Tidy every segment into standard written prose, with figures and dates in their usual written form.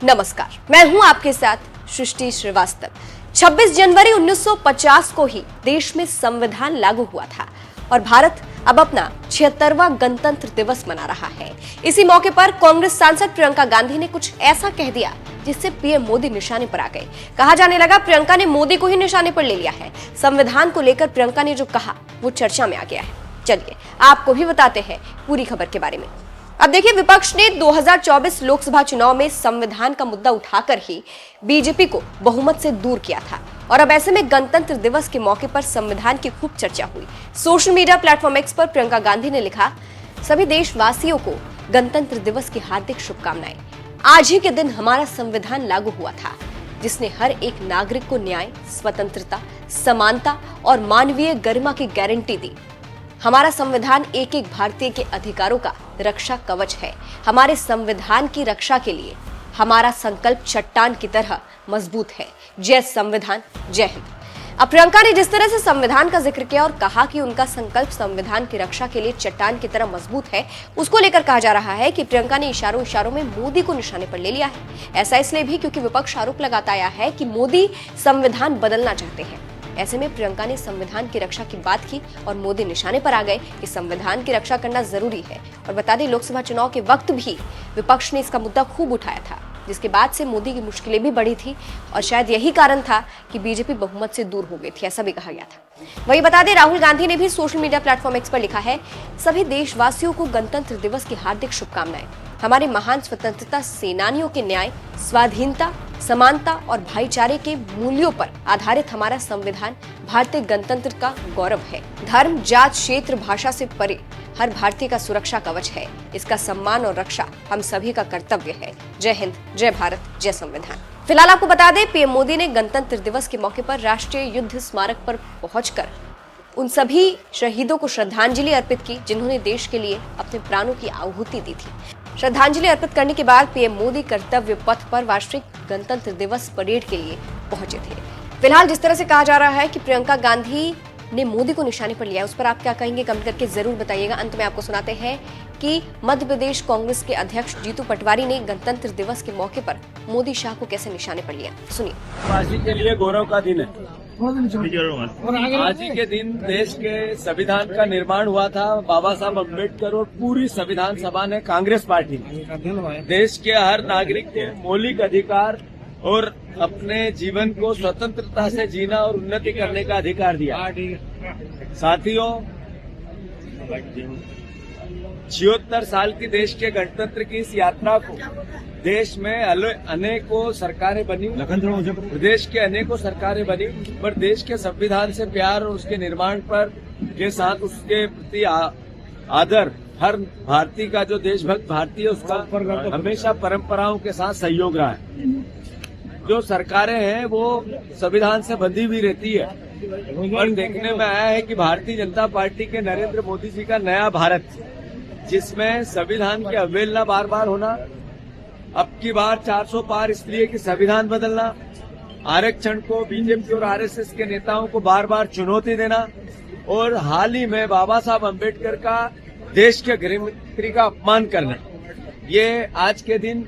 नमस्कार, मैं हूं आपके साथ सृष्टि श्रीवास्तव। 26 जनवरी 1950 को ही देश में संविधान लागू हुआ था और भारत अब अपना 76वां गणतंत्र दिवस मना रहा है। इसी मौके पर कांग्रेस सांसद प्रियंका गांधी ने कुछ ऐसा कह दिया जिससे पीएम मोदी निशाने पर आ गए। कहा जाने लगा प्रियंका ने मोदी को ही निशाने पर ले लिया है। संविधान को लेकर प्रियंका ने जो कहा वो चर्चा में आ गया है। चलिए आपको भी बताते हैं पूरी खबर के बारे में। अब देखिए, विपक्ष ने 2024 लोकसभा चुनाव में संविधान का मुद्दा उठाकर ही बीजेपी को बहुमत से दूर किया था और अब ऐसे में गणतंत्र दिवस के मौके पर संविधान की खूब चर्चा हुई। सोशल मीडिया प्लेटफॉर्म एक्स पर प्रियंका गांधी ने लिखा, सभी देशवासियों को गणतंत्र दिवस की हार्दिक शुभकामनाएं। आज ही के दिन हमारा संविधान लागू हुआ था जिसने हर एक नागरिक को न्याय, स्वतंत्रता, समानता और मानवीय गरिमा की गारंटी दी। हमारा संविधान एक एक भारतीय के अधिकारों का रक्षा कवच है। हमारे संविधान की रक्षा के लिए हमारा संकल्प चट्टान की तरह मजबूत है। जय संविधान, जय हिंद। अब प्रियंका ने जिस तरह से संविधान का जिक्र किया और कहा कि उनका संकल्प संविधान की रक्षा के लिए चट्टान की तरह मजबूत है, उसको लेकर कहा जा रहा है कि प्रियंका ने इशारों में मोदी को निशाने पर ले लिया है। ऐसा इसलिए भी क्योंकि विपक्ष आरोप लगाता आया है कि मोदी संविधान बदलना चाहते हैं। ऐसे में प्रियंका ने संविधान की रक्षा की बात की और मोदी निशाने पर आ गए कि संविधान की रक्षा करना जरूरी है। और बता दें, लोकसभा चुनाव के वक्त भी विपक्ष ने इसका मुद्दा खूब उठाया था, जिसके बाद से मोदी की मुश्किलें भी बढ़ी थी और शायद यही कारण था कि बीजेपी बहुमत से दूर हो गई थी, ऐसा भी कहा गया था। वहीं बता दें, राहुल गांधी ने भी सोशल मीडिया प्लेटफॉर्म एक्स पर लिखा है, सभी देशवासियों को गणतंत्र दिवस की हार्दिक शुभकामनाएं। हमारे महान स्वतंत्रता सेनानियों के न्याय, स्वाधीनता, समानता और भाईचारे के मूल्यों पर आधारित हमारा संविधान भारतीय गणतंत्र का गौरव है। धर्म, जात, क्षेत्र, भाषा से परे हर भारतीय का सुरक्षा कवच है। इसका सम्मान और रक्षा हम सभी का कर्तव्य है। जय हिंद, जय भारत, जय संविधान। फिलहाल आपको बता दें, पीएम मोदी ने गणतंत्र दिवस के मौके पर राष्ट्रीय युद्ध स्मारक पर पहुंचकर उन सभी शहीदों को श्रद्धांजलि अर्पित की जिन्होंने देश के लिए अपने प्राणों की आहुति दी थी। श्रद्धांजलि अर्पित करने के बाद पीएम मोदी कर्तव्य पथ पर वार्षिक गणतंत्र दिवस परेड के लिए पहुंचे थे। फिलहाल जिस तरह से कहा जा रहा है कि प्रियंका गांधी ने मोदी को निशाने पर लिया, उस पर आप क्या कहेंगे कमेंट करके जरूर बताइएगा। अंत में आपको सुनाते हैं कि मध्य प्रदेश कांग्रेस के अध्यक्ष जीतू पटवारी ने गणतंत्र दिवस के मौके पर मोदी शाह को कैसे निशाने पर लिया, सुनिए। आज के लिए गौरव का दिन है। आज ही के दिन देश के संविधान का निर्माण हुआ था। बाबा साहब अम्बेडकर और पूरी संविधान सभा ने, कांग्रेस पार्टी ने देश के हर नागरिक को मौलिक अधिकार और अपने जीवन को स्वतंत्रता से जीना और उन्नति करने का अधिकार दिया। साथियों, 76 साल की देश के गणतंत्र की इस यात्रा को देश में अनेकों सरकारें बनी, प्रदेश के अनेकों सरकारें बनी, पर देश के संविधान से प्यार और उसके निर्माण पर के साथ उसके प्रति आदर हर भारतीय का, जो देशभक्त भारतीय, उसका हमेशा परंपराओं के साथ सहयोग रहा है। जो सरकारें हैं वो संविधान से बंधी हुई रहती है, पर देखने में आया है कि भारतीय जनता पार्टी के नरेंद्र मोदी जी का नया भारत, जिसमें संविधान की अवहेलना बार बार होना, अब की बार 400 पार इसलिए कि संविधान बदलना, आरक्षण को बीजेपी और आरएसएस के नेताओं को बार बार चुनौती देना और हाल ही में बाबा साहब अम्बेडकर का देश के गृहमंत्री का अपमान करना, ये आज के दिन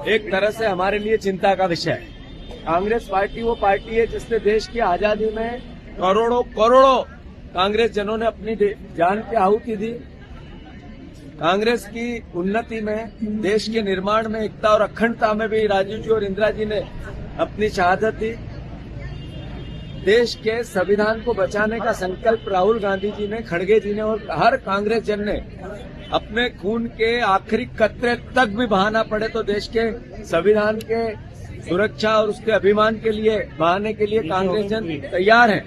एक तरह से हमारे लिए चिंता का विषय है। कांग्रेस पार्टी वो पार्टी है जिसने देश की आजादी में करोड़ों कांग्रेस जनों ने अपनी जान की आहुति दी। कांग्रेस की उन्नति में, देश के निर्माण में, एकता और अखंडता में भी राजीव जी और इंदिरा जी ने अपनी शहादत दी। देश के संविधान को बचाने का संकल्प राहुल गांधी जी ने, खड़गे जी ने और हर कांग्रेस जन ने अपने खून के आखिरी कतरे तक भी बहाना पड़े तो देश के संविधान के सुरक्षा और उसके अभिमान के लिए बहाने के लिए कांग्रेस जन तैयार है।